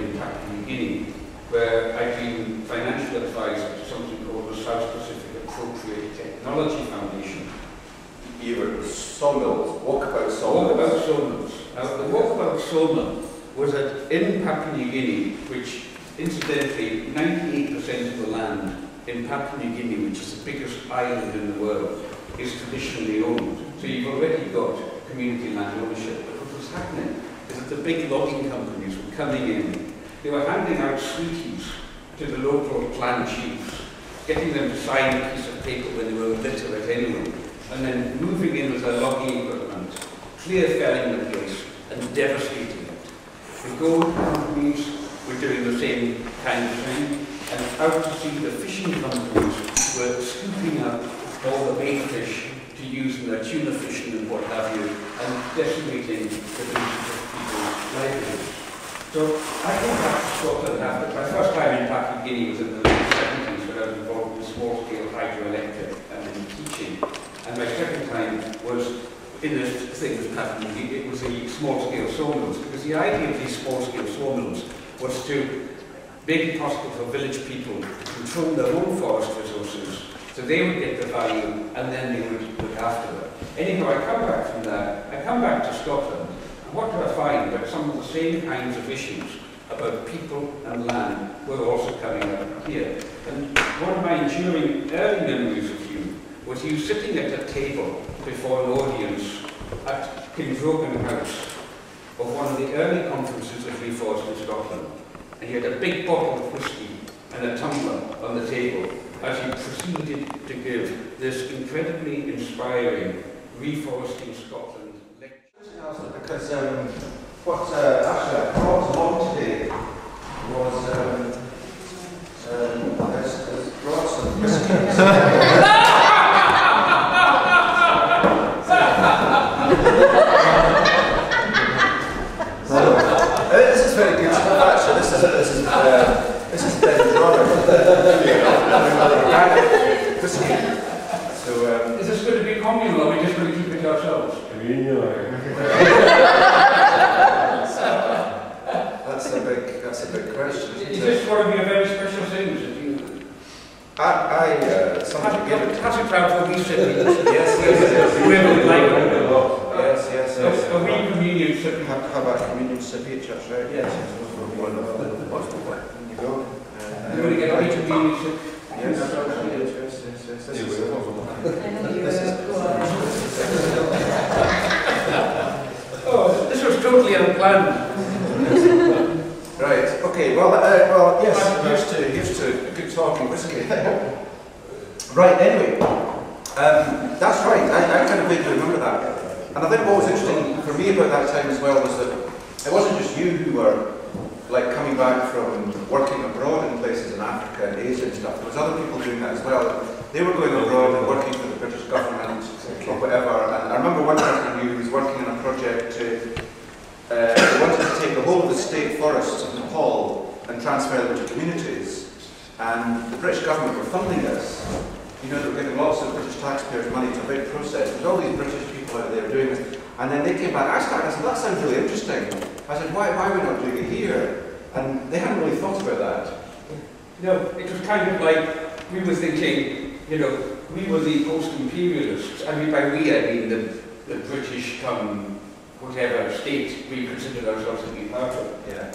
in Papua New Guinea, where I've been financial advisor to something called the South Pacific Appropriate Technology Foundation. You were sawmills, walkabout sawmills. Walkabout sawmills. Now, the walkabout sawmill was in Papua New Guinea, which, incidentally, 98% of the land in Papua New Guinea, which is the biggest island in the world, is traditionally owned. So you've already got community land ownership. But what was happening is that the big logging companies were coming in. They were handing out sweeties to the local clan chiefs, getting them to sign a piece of paper when they were illiterate anyway, and then moving in with their logging equipment, clear felling the place, and devastating it. The gold companies were doing the same kind of thing, and out to sea the fishing companies were scooping up all the bait fish to use in their tuna fishing and what have you, and decimating the basis of people's livelihoods. So I came back to Scotland after my first time in Papua New Guinea was in the late 70s, when I was involved in small-scale hydroelectric and in teaching. And my second time was in this thing with Papua New Guinea. It was the small-scale sawmills, because the idea of these small-scale sawmills was to make it possible for village people to control their own forest resources, so they would get the value, and then they would look after them. Anyhow, I come back from that, I come back to Scotland, and what do I find? That some of the same kinds of issues about people and land were also coming up here. And one of my enduring early memories of you was you sitting at a table before an audience at Kinrogan House of one of the early conferences of reforest in Scotland. And you had a big bottle of whisky and a tumbler on the table as you proceeded to give this incredibly inspiring Reforesting Scotland lecture. Because what actually I brought along today was I brought some whisky. This is very good stuff, actually. This is Ben Jordan. So, is this going to be communal, or are we just going to keep it to ourselves? Communal. That's a big question. Is this one of your very special things that you... Somebody gave it. Has it crowd for we sipping? Yes. Whoever would like it. Yes. A wee communion sipping. Have a communion sip each, that's right. Yes. Wonderful. There you go. You want to get a wee communion sip? Yes. Oh, this was totally unplanned. Right. Okay. Well, yes. Here's to good talking whiskey. Right. Anyway, that's right. I kind of vaguely remember that, and I think what was interesting for me about that time as well was that it wasn't just you who were like coming back from working abroad in places in Africa and Asia and stuff. There was other people doing that as well. They were going abroad and working for the British government or whatever. And I remember one person who was working on a project to they wanted to take the whole of the state forests of Nepal and transfer them to communities. And the British government were funding this. You know, they were getting lots of British taxpayers' money to a big process. There's all these British people out there doing this. And then they came back. I said, that sounds really interesting. I said, why are we not doing it here? And they hadn't really thought about that. No, it was kind of like we were thinking, you know, we were the post-imperialists. I mean, by we, I mean the British whatever state we considered ourselves to be part of. Yeah.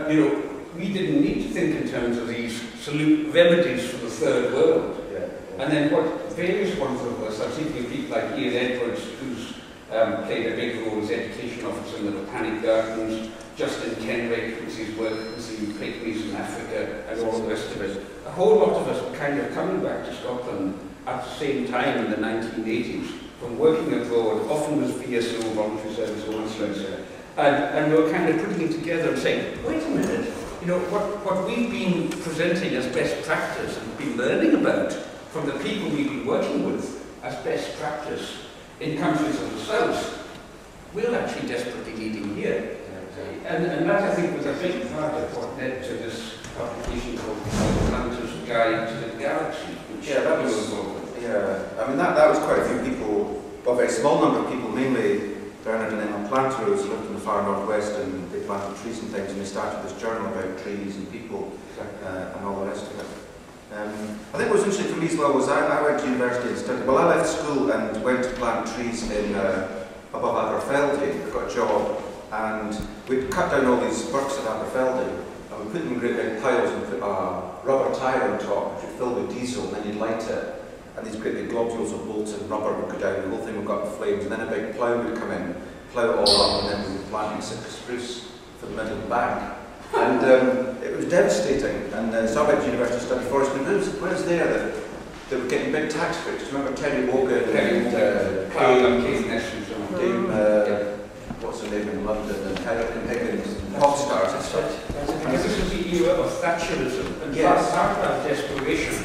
You know, we didn't need to think in terms of these remedies for the third world. Yeah. And then what various ones of us, I'm thinking of people like Ian Edwards, who's played a big role as education officer in the Botanic Gardens, Justin Kenrick, who's his work with the pygmies in Africa, and all the rest of it. A whole lot of us were kind of coming back to Scotland at the same time in the 1980s, from working abroad, often with VSO, voluntary service officers, and we were kind of putting it together and saying, wait a minute, you know, what we've been presenting as best practice and been learning about from the people we've been working with as best practice in countries of the South, we're actually desperately needing here. And that, I think, was a big part of what led to this publication called Planter's Guide to the Galaxy, which that was involved with. Yeah, I mean, that was quite a few people, a very small number of people, mainly Bernard and Emma planters who lived in the far northwest, and they planted trees and things, and they started this journal about trees and people and all the rest of it. I think what was interesting for me as well was I went to university and studied. Well, I left school and went to plant trees in above Aberfeldy. I got a job, and we'd cut down all these works at Aberfeldy, and we put them in great big piles and put a rubber tyre on top, which would fill with diesel, and then you'd light it. And these great big globules of molten rubber would go down, the whole thing would go up in flames, and then a big plough would come in, plough it all up, and then we would plant Sitka spruce for the middle of the bank. And it was devastating. And so I went to university to study forestry, and it was there that they were getting big tax breaks. Do you remember Terry Wogan and what's her name in London, and Hurricane Higgins, and pop stars and stuff? And this was the era of Thatcherism, and part of that desperation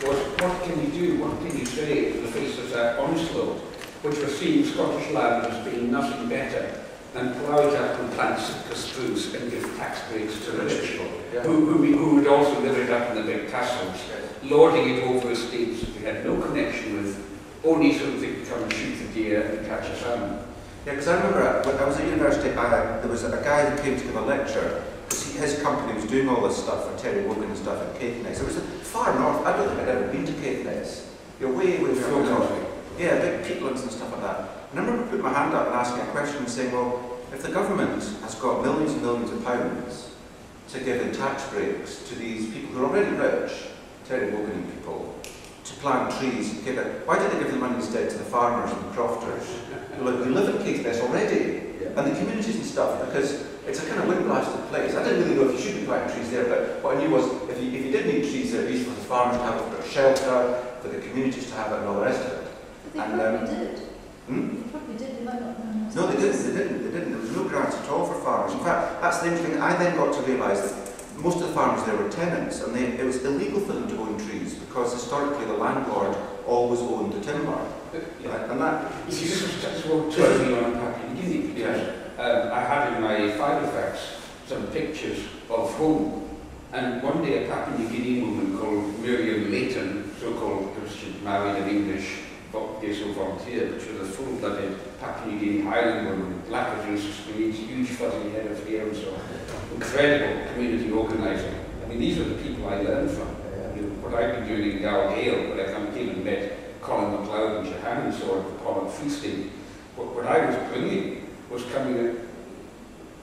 was, what can you do, what can you say in the face of that onslaught, which was seeing Scottish land as being nothing better than plough it up and plant Sitka spruce and give tax breaks to the rich, who would also live it up in the big castles, lording it over estates that they had no connection with, only so that they could come and shoot the deer and catch a salmon. Yeah, because I remember when I was at university, there was a guy who came to give a lecture, because his company was doing all this stuff for Terry Wogan and stuff at Caithness. It was far north. I don't think I'd ever been to Caithness. You're way far north. Yeah, big peatlands and stuff like that. And I remember putting my hand up and asking a question and saying, well, if the government has got millions and millions of pounds to give in tax breaks to these people who are already rich, Terry Wogan people, to plant trees and give it, why don't they give the money instead to the farmers and the crofters who live in Caithness already, and the communities and stuff, because it's a kind of wind-blasted place. I didn't really know if you should be planting trees there, but what I knew was if you did need trees there, at least for the farmers to have it for a shelter, for the communities to have it, and all the rest of it. But they probably did. They probably did. They might not know. No, they didn't. There was no grants at all for farmers. In fact, that's the interesting thing. I then got to realise that most of the farmers there were tenants, and it was illegal for them to own trees because historically the landlord always owned the timber. And that. You see, this was turned me on Papua New Guinea, because I had in my file effects some pictures of home, and one day a Papua New Guinea woman called Miriam Layton, so-called Christian, married an English volunteer, which was a full-blooded Papua New Guinea Highland woman, black as Rufus Reed's, huge fuzzy head of hair and so on. Incredible community organising. I mean, these are the people I learned from. What I've been doing in GalGael, when I came and met Colin MacLeod and Johan and so on, the Pollock Feasting, what I was bringing was coming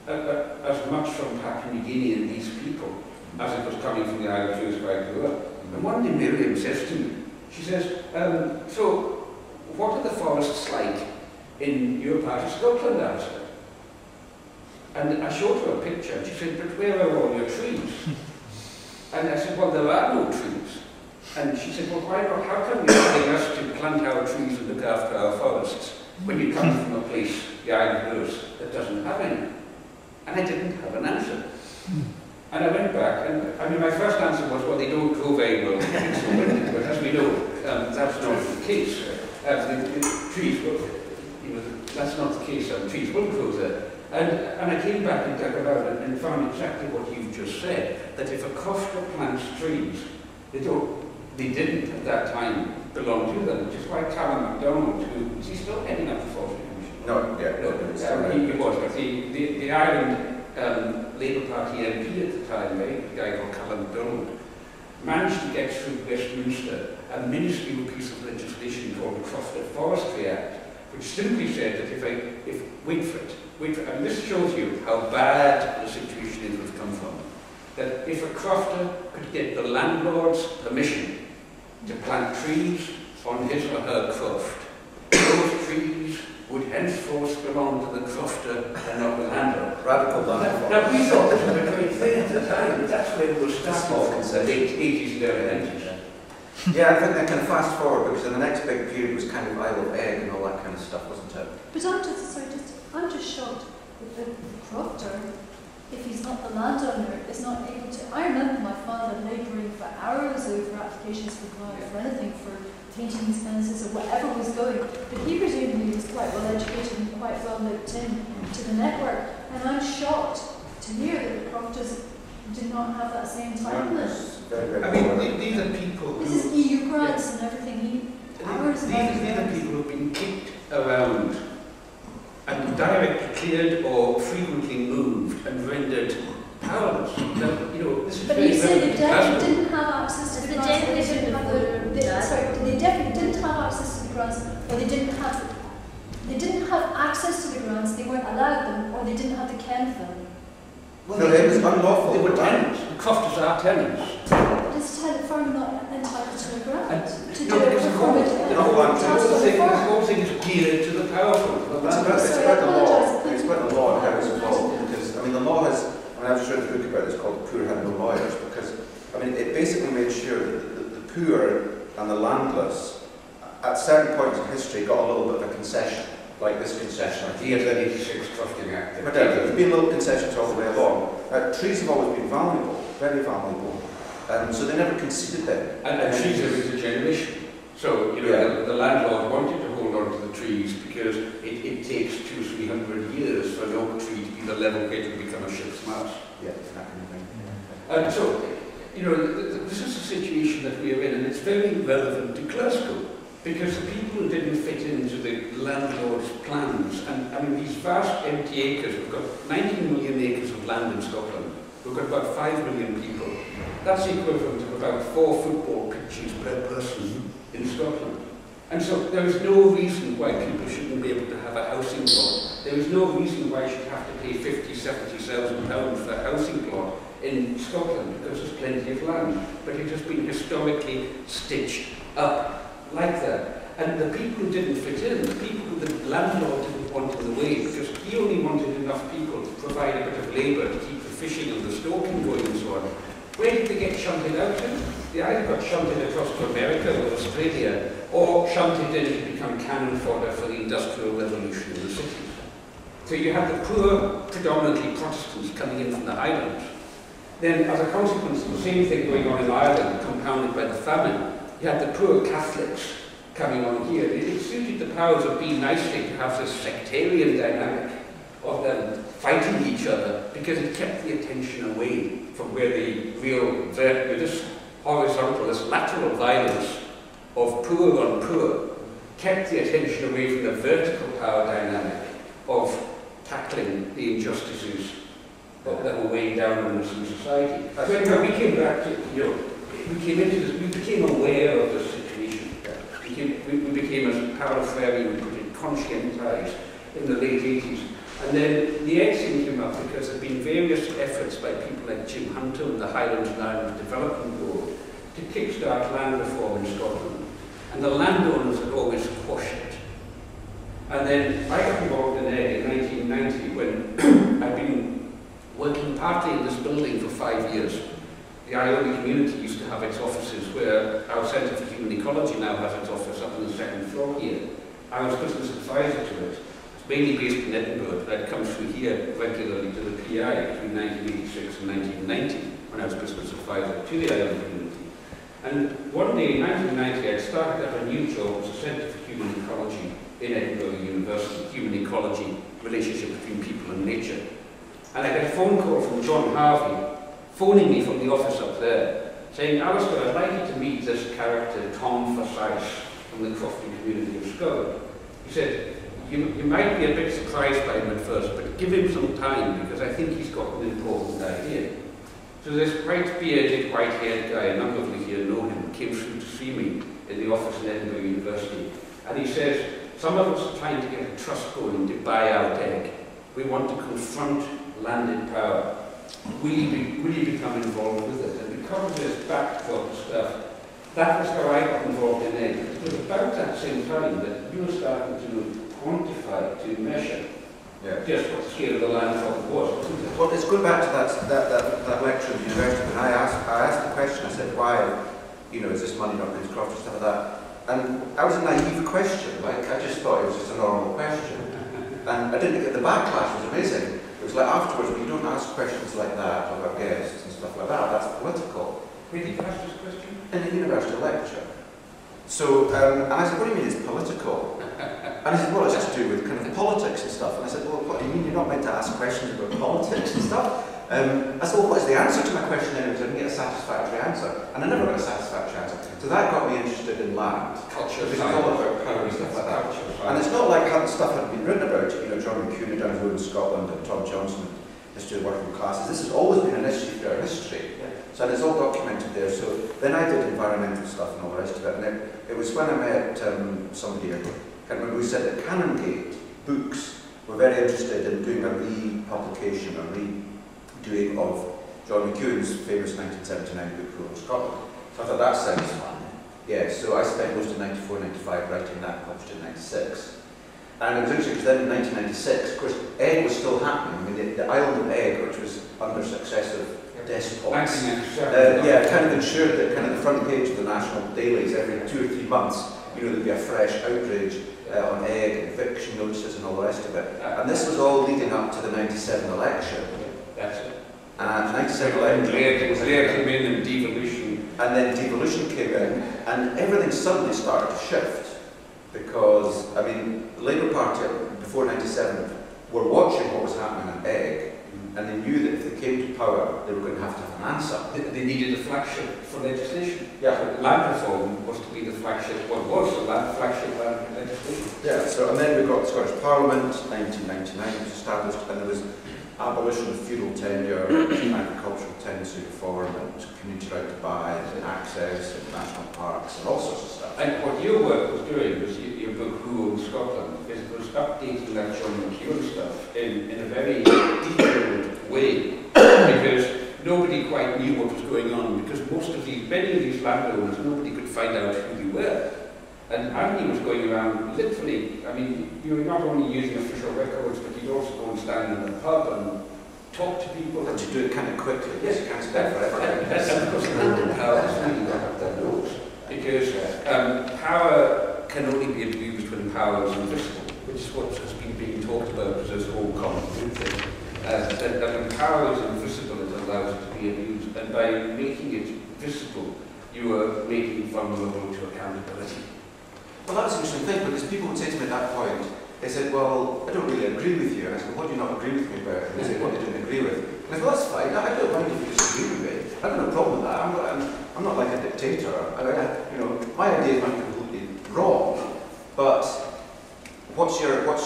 as much from Papua New Guinea and these people as it was coming from the Isle of Jews where I grew up. And one day Miriam says to me, she says, so what are the forests like in your part of Scotland, Alastair? And I showed her a picture, and she said, but where are all your trees? And I said, well, there are no trees. And she said, well, why not? How come you're telling us to plant our trees and look after our forests when you come from a place, the Isle of Lewis, that doesn't have any? And I didn't have an answer. And I went back, and I mean, my first answer was, well, they don't grow very well, it's so windy, but as we know, that's not the case. The trees will, that's not the case, trees will grow there. And I came back and dug around and found exactly what you just said, that if a crofter plants trees, they didn't at that time belong to them, which is why Callum MacDonald, who is he still heading up the Forestry Commission? No, he was, but the Ireland Labour Party MP at the time, a guy called Callum MacDonald, managed to get through Westminster a minuscule piece of legislation called the Crofter Forestry Act, which simply said that wait for it, and this shows you how bad the situation is we've come from, that if a crofter could get the landlord's permission to plant trees on his or her croft, those trees would henceforth belong to the crofter and not the landlord. Radical landlord. Now we thought this was a great thing at the time, but that's where it was started in the late 80s and early 90s. Yeah, I think they can fast forward, because the next big period was kind of Isle of Eigg and all that kind of stuff, wasn't it? But I'm just shocked that the crofter, if he's not the landowner, is not able to. I remember my father labouring for hours over applications for anything, for painting his fences or whatever was going. But he presumably was quite well educated and quite well looked in to the network. And I'm shocked to hear that the crofters did not have that same timeliness. I mean, these are people who... This is EU grants and everything. These are people who've been kicked around and directly cleared or frequently moved and rendered powerless. Now, you know, this is But very you said they relevant to definitely Glasgow. didn't have access to the The grants. definition of the Sorry, they definitely didn't have access to the grants, or they didn't have access to the grants, they weren't allowed them, or they didn't have the ken of them. No, it was unlawful. They were tenants. The crofters are tenants. But is a tenant farm not entitled to a grant? To do No, a because the whole task on the farm? whole thing is geared to the powerful. It's about the law. It's about the law and how it's involved. Because, I mean, the law has, I mean, I've just read a book about this called The Poor Had No Lawyers, because, I mean, it basically made sure that the poor and the landless, at certain points in history, got a little bit of a concession, like this concession. The 1886 Crofting Act. But there's been little concessions all the way along. Trees have always been valuable, very valuable, so they never conceded them. And trees are regeneration. So, you know, Yeah. the landlord wanted to hold on to the trees because it takes 200-300 years for an oak tree to be the level height to become a ship's mast. Yeah, that kind of thing. And so, you know, this is a situation that we are in, and it's very relevant to Glasgow, because the people who didn't fit into the landlord's plans, and I mean, these vast empty acres, we've got 19 million acres of land in Scotland, we've got about 5 million people. That's equivalent of about 4 football pitches per person in Scotland. And so there is no reason why people shouldn't be able to have a housing plot. There is no reason why you should have to pay 50,000, 70,000 pounds for a housing plot in Scotland, because there's plenty of land. But it has been historically stitched up like that. And the people who didn't fit in, the people who the landlord didn't want in the way, because he only wanted enough people to provide a bit of labour to keep the fishing and the stalking going and so on. Where did they get shunted out to? They either got shunted across to America or Australia, or shunted in to become cannon fodder for the Industrial Revolution in the cities. So you had the poor, predominantly Protestants, coming in from the Highlands. Then, as a consequence of the same thing going on in Ireland, compounded by the famine, you had the poor Catholics coming on here. It suited the powers that be nicely to have this sectarian dynamic of them fighting each other, because it kept the attention away from where the real, this horizontal, this lateral violence of poor on poor, kept the attention away from the vertical power dynamic of tackling the injustices that were weighing down on us in society. When we came back to, you know, we came into this, we became aware of this situation. We became, as Paolo Freire would put it, conscientized in the late 80s. And then the Eigg thing came up because there have been various efforts by people like Jim Hunter and the Highlands and Islands Development Board to kickstart land reform in Scotland. And the landowners had always quashed it. And then I got involved in Eigg in 1990 when I'd been working partly in this building for 5 years. The Iona community used to have its offices where our Centre for Human Ecology now has its office up on the 2nd floor here. I was business advisor to it. It's mainly based in Edinburgh, but I'd come through here regularly to the PI between 1986 and 1990 when I was business advisor to the Iona community. And one day in 1990 I started up a new job as a Centre for Human Ecology in Edinburgh University, Human Ecology, relationship between people and nature. And I got a phone call from John Harvey, phoning me from the office up there, saying, Alastair, I'd like you to meet this character, Tom Forsyth, from the Crofting community of Scotland. He said, you might be a bit surprised by him at first, but give him some time, because I think he's got an important idea. So this white-bearded, white-haired guy, a number of you here know him, came through to see me in the office in Edinburgh University. And he says, some of us are trying to get a trust going to buy out Eigg. We want to confront landed power. Will you become involved with it? And because of this backdrop stuff, that was how I got involved in Eigg. It was about that same time that you were starting to quantify, to measure just what the scale of the land problem was, wasn't it? Well, it's going back to that lecture at the university, and I asked the question, I said, why, you know, is this money not going to Croft and stuff like that? And that was a naive question, like, I just thought it was just a normal question. And I didn't get the backlash, it was amazing. It was like afterwards, when you don't ask questions like that of our guests and stuff like that, that's political. Where did you ask this question? In a university lecture. So, and I said, what do you mean it's political? And he said, well, it's just to do with kind of politics and stuff. And I said, well, what do you mean you're not meant to ask questions about politics and stuff? I thought, well, what's the answer to my question then? I didn't get a satisfactory answer. And I never got a satisfactory answer. So that got me interested in land. Culture, Because it's all about power and stuff like that. And it's not like stuff had been written about it. You know, John McEwen down the road in Scotland and Tom Johnson, history of working classes. This has always been an issue for our history. So it's all documented there. So then I did environmental stuff and all the rest of it. And it was when I met somebody, I can't remember who said that Canongate Books were very interested in doing a republication, a redoing of John McEwen's famous 1979 book, Rural Scotland. So I thought that sounds fun. Yeah, so I spent most of 94, 95 writing that, published in 96. And it was interesting because then in 1996, of course, Eigg was still happening. I mean, the island of Eigg, which was under successive despots, kind of ensured that kind of the front page of the national dailies every 2 or 3 months, you know, there'd be a fresh outrage on Eigg, eviction notices and all the rest of it. And this was all leading up to the 97 election. That's it. And 97 election. Blair came in and devolution. And then devolution came in, and everything suddenly started to shift. Because, I mean, the Labour Party before 97 were watching what was happening in Eigg, and they knew that if they came to power, they were going to have an answer. They needed a flagship for legislation. Yeah. So land reform was to be the flagship, what was the flagship land legislation. Yeah, so and then we got the Scottish Parliament, 1999 was established, and there was abolition of feudal tenure, agricultural tenancy reform, and community right to buy, and access, and national parks, and all sorts of stuff. And what your work was doing was, your book, Who Owns Scotland, is was updating that John McEwen stuff in a very detailed way, because nobody quite knew what was going on, because many of these landowners, nobody could find out who they were. And Andy was going around, literally, I mean, you were not only using official records, but you'd also go and stand in a pub and talk to people. And to do it kind of quickly, yes, you can't spend forever. And of course, the power is really not up their nose, because power can only be abused when power is invisible, which is what has been being talked about as this whole common good thing. That when power is invisible, it allows it to be abused, and by making it visible, you are making it vulnerable to accountability. Well, that's an interesting thing, because people would say to me at that point, they said, well, I don't really agree with you. And I said, what do you not agree with me about? And they said, what they didn't agree with. And I said, well, that's fine. I don't mind if you disagree with me. I've got no problem with that. I'm not like a dictator. You know, my idea is not completely wrong, but what's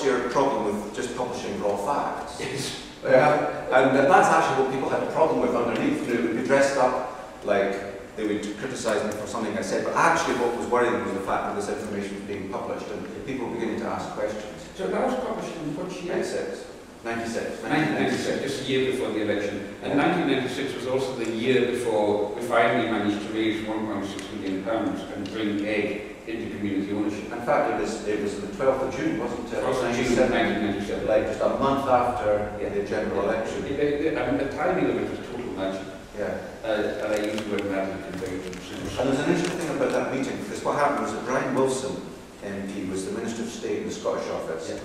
your problem with just publishing raw facts? Yes. Yeah. And that's actually what people had a problem with underneath. You know, it would be dressed up like they would criticise me for something I said, but actually what was worrying was the fact that this information was being published and people were beginning to ask questions. So that was published in what year? 1996, just a year before the election. And 1996 was also the year before we finally managed to raise £1.6 million and bring Eigg into community ownership. In fact, it was the 12th of June, wasn't it? 12th of June 1997. Like just a month after the general election. And the timing of it was total magic. Yeah. And I used the word magic and very And there's an interesting thing about that meeting, because what happened was that Brian Wilson, MP, was the Minister of State in the Scottish office,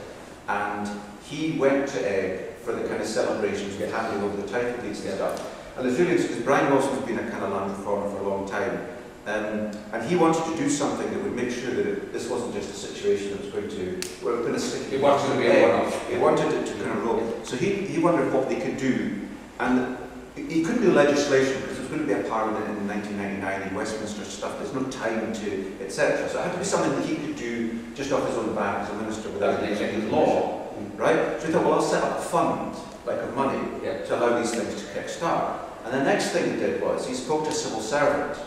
and he went to Eigg for the kind of celebrations with handing over the title deeds and stuff. And there's really interesting, because Brian Wilson has been a kind of land reformer for a long time, and he wanted to do something that would make sure that this wasn't just a situation that was going to, well, it was going to stick. It wanted to be a one-off. He wanted it to kind of roll. So he wondered what they could do, and he couldn't do legislation because there was going to be a parliament in 1999 in Westminster stuff. There's no time to, etc. So it had to be something that he could do just off his own back as a minister without any law, right? So he thought, well, I'll set up a fund, like of money, to allow these things to kick-start. And the next thing he did was he spoke to a civil servant,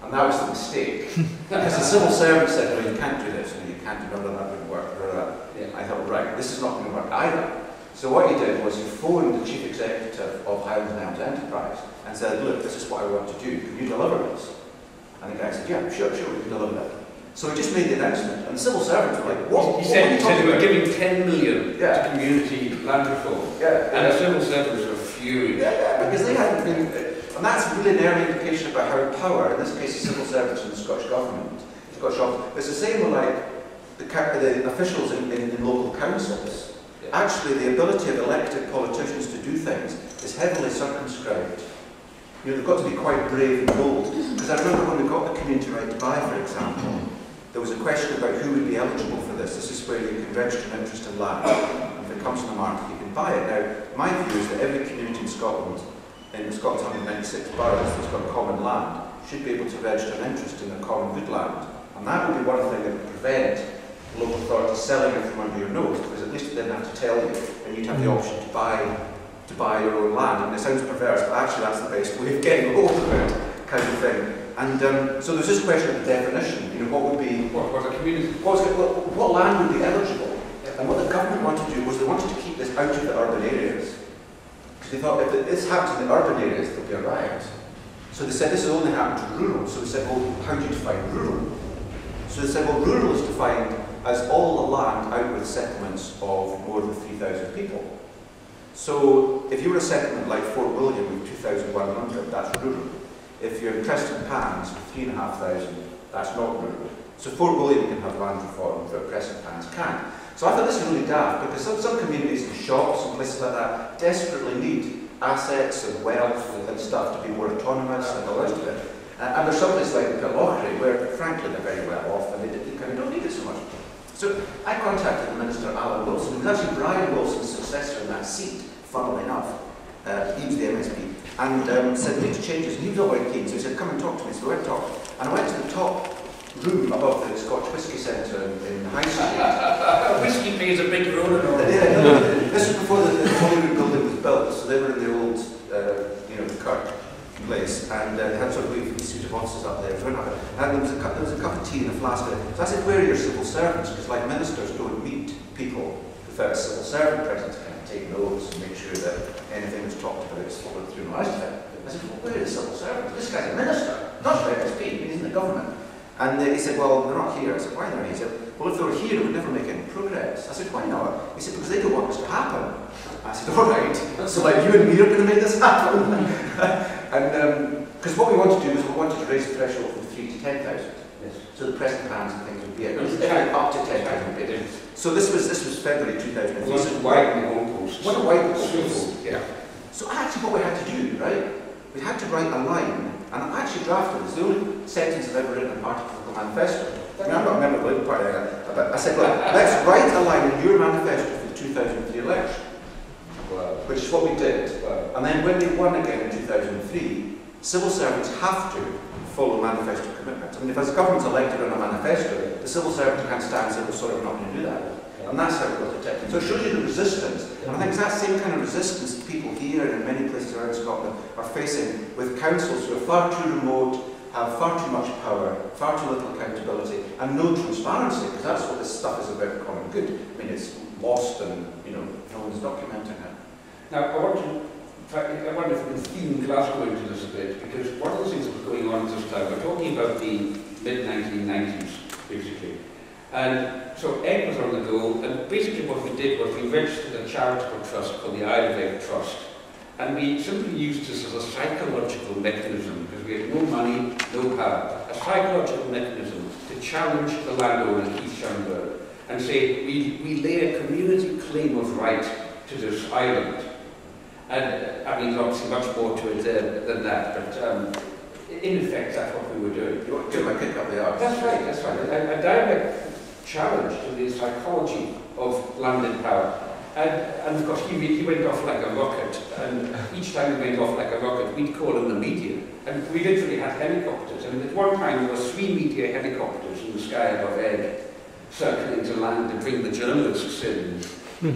and that was the mistake. Because the civil servant said, well, you can't do this, and you can't do that wouldn't work. I thought, right, this is not going to work either. So what he did was he phoned the chief executive of Highlands and Islands Enterprise and said, look, this is what I want to do, can you deliver this? And the guy said, yeah, sure, we can deliver that. So he just made the announcement, and the civil servants were like, what? He said we're giving 10 million to community land reform. And the civil servants were furious. Because they hadn't been, and that's really an early indication about how power, in this case the civil servants in the Scottish government, the Scottish office, it's the same with like the officials in local councils. Actually, the ability of elected politicians to do things is heavily circumscribed. You know, they've got to be quite brave and bold. Because I remember when we got the community right to buy, for example, there was a question about who would be eligible for this. This is where you can register an interest in land. If it comes to the market, you can can buy it. Now, my view is that every community in Scotland's 196 boroughs that's got common land should be able to register an interest in their common good land. And that would be one thing that would prevent local authorities selling it from under your nose, because at least they didn't have to tell you, and you'd have the option to buy your own land. And it sounds perverse, but actually that's the best way of getting hold of it, kind of thing. And so there's this question of the definition. You know, what would be What a community? What land would be eligible? And what the government wanted to do was they wanted to keep this out of the urban areas. Because they thought if this happens in the urban areas, there'll be a riot. So they said this will only happen to rural. So they said, well, how do you define rural? So they said, well, rural is defined as all the land out with settlements of more than 3,000 people. So if you were a settlement like Fort William with 2,100, that's rural. If you're in Preston Pans with 3,500, that's not rural. So Fort William can have land reform, but Preston Pans can't. So I thought this is really daft, because some communities and shops and places like that desperately need assets and wealth and stuff to be more autonomous and all the rest of it. And there's some places like GalGael, where frankly they're very well off and they kind of don't need it so much. So I contacted the Minister, Alan Wilson, who was actually Brian Wilson's successor in that seat, funnily enough. He was the MSP, and said we need to change this. And he was all very keen, so he said, come and talk to me. So we went and talked. And I went to the top room above the Scotch Whisky Centre in High Street. Whisky plays a big role in all that. Yeah, this was before the Holyrood building was built, so they were in the old, the Kirk place, and they had sort of a suite of offices up there. And there was a cup of tea and a flask of it. So I said, where are your civil servants? Because like ministers don't meet people without a civil servant present to kind of take notes and make sure that anything that's talked about is followed through and all the rest of it. I said, well, where are the civil servants? This guy's a minister, not an MSP, he's in the government. And he said, well, they're not here. I said, why not? He said, well, if they were here, it would never make any progress. I said, why not? He said, because they don't want this to happen. I said, all right. So like you and me are going to make this happen. And because what we want to do is we wanted to raise the threshold from 3 to 10,000. Yes. So the present plans and things would be up to 10,000. So this was February 2003. What a Wightman goalpost. What a Wightman goalpost. Yeah. So actually what we had to do, right? We had to write a line. And I actually drafted this. The only sentence I've ever written in an article for the manifesto. I mean, I'm not a member of the Labour Party, but I said, look, let's write a line in your manifesto for the 2003 election. Wow. Which is what we did. Wow. And then when they won again in 2003, civil servants have to follow manifesto commitments. I mean, if as a government's elected on a manifesto, the civil servant can't stand and say, well, sorry, we're not going to do that. And that's how it was protected. So it shows you the resistance. And I think it's that same kind of resistance that people here and in many places around Scotland are facing with councils who are far too remote, have far too much power, far too little accountability, and no transparency, because that's what this stuff is about, common good. I mean, it's lost and, no one's documenting it. Now, I wonder if we can theme Glasgow into this a bit, because one of the things that was going on at this time, we're talking about the mid-1990s, basically. And so Eigg was on the go, and basically what we did was we registered a charitable trust called the Eigg Trust. And we simply used this as a psychological mechanism, because we had no money, no power, a psychological mechanism to challenge the landowner, Keith Schoenberg, and say, we lay a community claim of right to this island. And I mean, there's obviously much more to it than that, but in effect, that's what we were doing. You want to give my kick up the arse? That's right, that's right. A direct challenge to the psychology of landed power. And of course, he went off like a rocket, and each time he went off like a rocket, we'd call in the media. And we literally had helicopters. I mean, at one time, there were 3 media helicopters in the sky above Eigg, circling to land to bring the journalists in.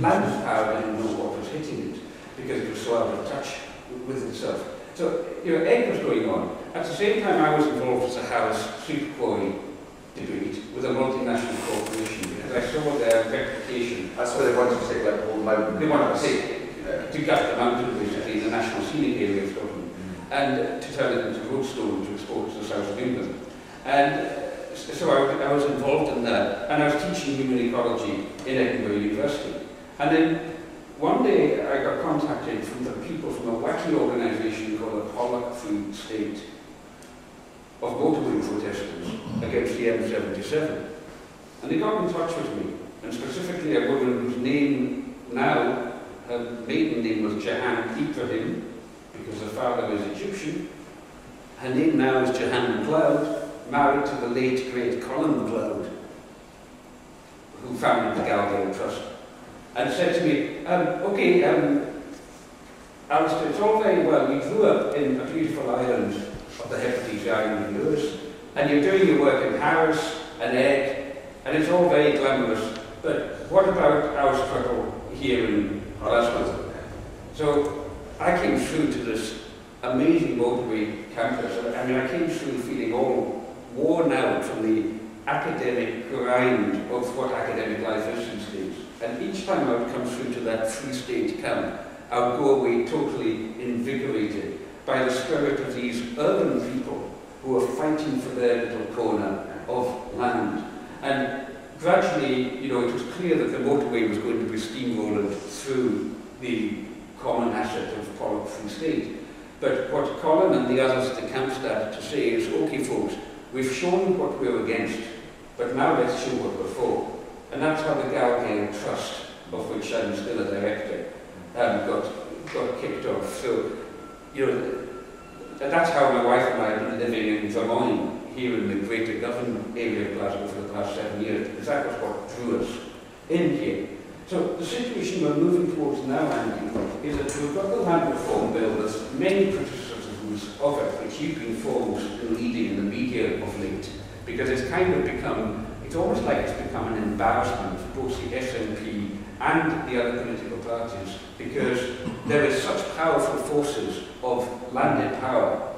Landed power didn't know what was hitting it, because it was so out of touch with itself. So, Eigg was going on. At the same time, I was involved as a House superquarry debate with a multinational corporation, because I saw their reputation. That's where they wanted to take like the whole mountain. They wanted to take, to gut the mountain, basically, the national scenic area of Scotland, and to turn it into roadstone to export to the south of England. And so I was involved in that, and I was teaching human ecology in Edinburgh University. And then one day I got contacted from the people from a wacky organisation called the Pollock Free State of motorway protesters against the M77. And they got in touch with me, and specifically a woman whose name now, her maiden name was Jahan Ibrahim, because her father was Egyptian. Her name now is Jahan MacLeod, married to the late great Colin MacLeod, who founded the GalGael Trust. and said to me, okay, Alastair, it's all very well, you grew up in a beautiful island of the Hebrides Island of yours, and you're doing your work in Paris and Eigg, and it's all very glamorous, but what about our struggle here in Alaska? So I came through to this amazing motorway campus. I mean, I came through feeling all worn out from the academic grind of what academic life is these days. And each time I would come through to that Free State camp, I would go away totally invigorated by the spirit of these urban people who are fighting for their little corner of land. And gradually, you know, it was clear that the motorway was going to be steamrolled through the common asset of Pollock Free State. But what Colin and the others at the camp started to say is, okay folks, we've shown what we're against, but now let's show what we're for. And that's how the GalGael Trust, of which I'm still a director, got kicked off. So, you know, that's how my wife and I have been living in Vermont, here in the greater Govan area of Glasgow for the past 7 years, because that was what drew us in here. So the situation we're moving towards now, Andy, is that we've got the land reform bill. There's many criticisms of it, which you've been foremost in leading in the media of late, because it's kind of become, it's almost like it's become an embarrassment for both the SNP and the other political parties, because there is such powerful forces of landed power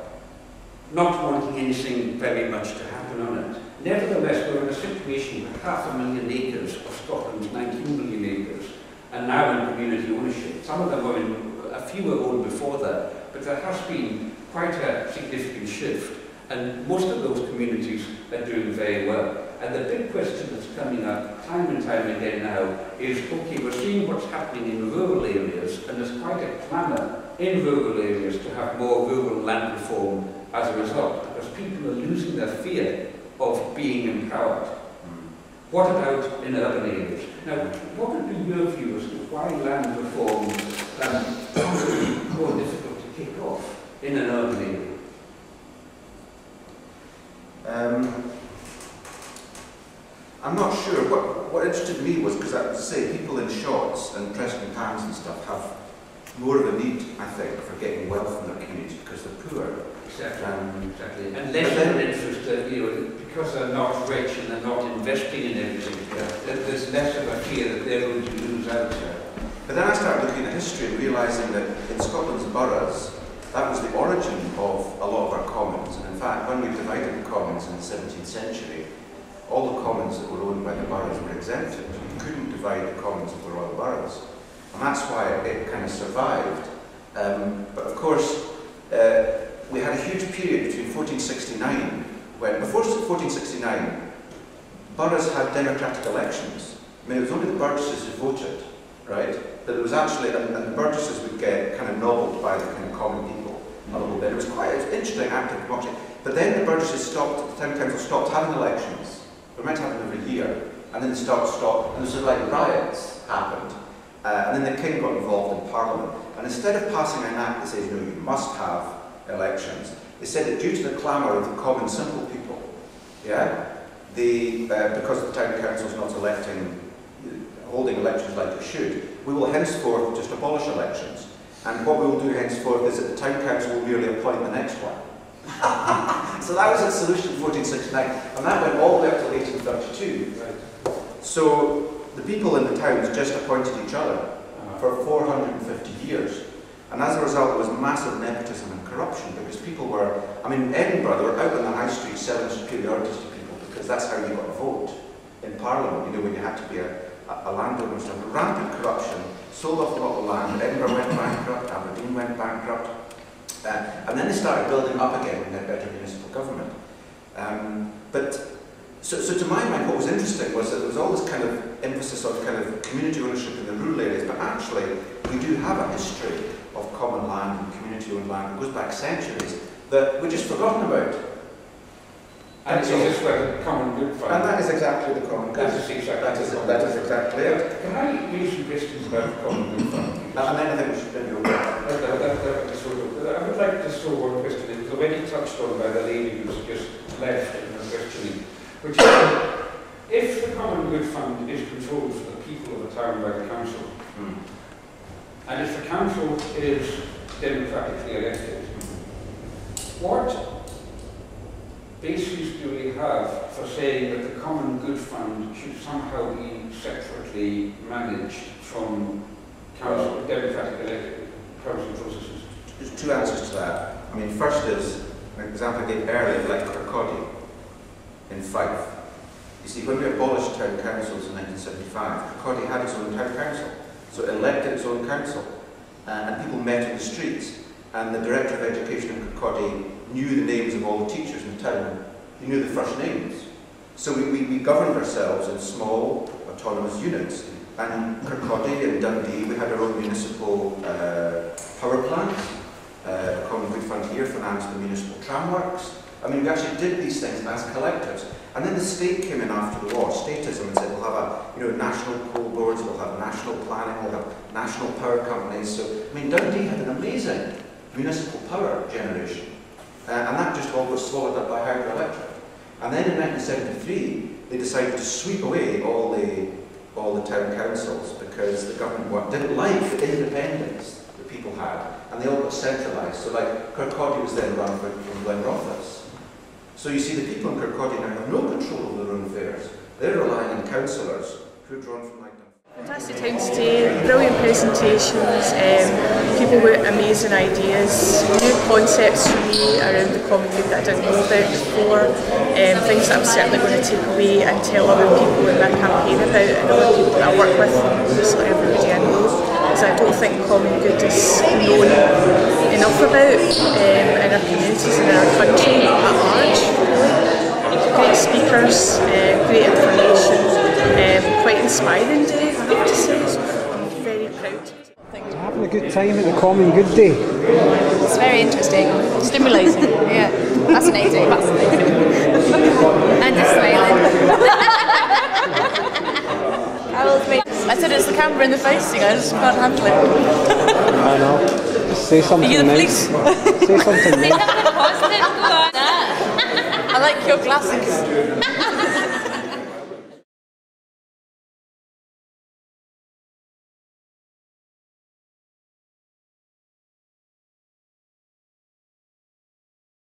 not wanting anything very much to happen on it. Nevertheless, we're in a situation with 500,000 acres of Scotland's 19 million acres, and now in community ownership. Some of them were in, a few were owned before that, but there has been quite a significant shift, and most of those communities are doing very well. And the big question that's coming up time and time again now is, okay, we're seeing what's happening in rural areas, and there's quite a clamour in rural areas to have more rural land reform as a result, because people are losing their fear of being empowered. What about in urban areas? Now, what would be your view as to why land reform is more difficult to kick off in an urban area? I'm not sure. What interested me was, because I would say people in shots and Preston Pans and stuff have more of a need, I think, for getting wealth in their community because they're poor. Exactly. And less of an interest, you know, because they're not rich and they're not investing in everything, there's less of a fear that they're going to lose out. But then I started looking at history and realising that in Scotland's boroughs, that was the origin of a lot of our commons. And in fact, when we divided the commons in the 17th century, all the commons that were owned by the boroughs were exempted. You couldn't divide the commons of the royal boroughs. And that's why it kind of survived. But of course, we had a huge period between 1469, when, before 1469, boroughs had democratic elections. I mean, it was only the burgesses who voted, right? But it was actually, and the burgesses would get kind of nobbled by the kind of common people a little bit. It was quite an interesting act of democracy. But then the burgesses stopped, the town council stopped having elections. They were meant to have them every year. And then they stopped, and there sort of like riots happened. And then the king got involved in Parliament. And instead of passing an act that says, no, you must have elections, they said that due to the clamour of the common simple people, because the town council is not holding elections like it should, we will henceforth just abolish elections. And what we will do henceforth is that the town council will merely appoint the next one. So that was its solution in 1469, and that went all the way up to 1832. Right. So the people in the towns just appointed each other for 450 years. And as a result, there was massive nepotism and corruption, because people were, I mean, in Edinburgh, they were out on the high street selling superiorities to people, because that's how you got a vote in Parliament, you know, when you had to be a landowner and stuff. Rampant corruption, sold off a lot of land. Edinburgh went bankrupt, Aberdeen went bankrupt. And then they started building up again when they had better municipal government. So to my mind, what was interesting was that there was all this kind of emphasis on kind of community ownership in the rural areas, but actually we do have a history of common land and community-owned land that goes back centuries that we're just forgotten about. And it's just where the common good fund. And that is exactly the common good. That is exactly it. Can I raise some questions about the common good fund? And then I think we should maybe open I would like to throw one question in. It was already touched on by the lady who's just left in her questioning, which is, if the common good fund is controlled for the people of a town by the council. And if the council is democratically elected, what basis do we have for saying that the common good fund should somehow be separately managed from council, democratic elected council processes? There's two answers to that. I mean, first is an example I gave earlier, like Kirkcaldy in Fife. You see, when we abolished town councils in 1975, Kirkcaldy had its own town council, so it elected its own council, and people met in the streets. And the Director of Education in Kirkcaldy knew the names of all the teachers in town. He knew the first names. So we governed ourselves in small, autonomous units. And Kirkcaldy and Dundee, we had our own municipal power plants. The Common Good Fund here financed the municipal tramworks. I mean, we actually did these things as collectives. And then the state came in after the war, statism, and said we'll have national coal boards, we'll have national planning, we'll have national power companies. So, I mean, Dundee had an amazing municipal power generation. And that just all was swallowed up by hydroelectric. And then in 1973, they decided to sweep away all the town councils because the government didn't like the independence that people had, and they all got centralised. So like Kirkcaldy was then run from Glenrothes. So you see the people in Kirkcaldy now have no control over their own affairs. They're relying on councillors who are drawn from like them. Fantastic town today, brilliant presentations, people with amazing ideas, new concepts for me around the common good that I didn't know about before, things that I'm certainly going to take away and tell other people in my campaign about, and other people that I work with, and obviously everybody I know, because I don't think common good is known enough about in our communities and in our country at large, really. Great speakers, great information, quite inspiring day, I have to say, so I'm very proud. Having a good time at the Common Good Day. It's very interesting, stimulating, yeah, fascinating. And just smiling. I said it's the camera in the face, you guys, can't handle it. I know. Say something. Are you the nice. police? Say something nice. I like your glasses.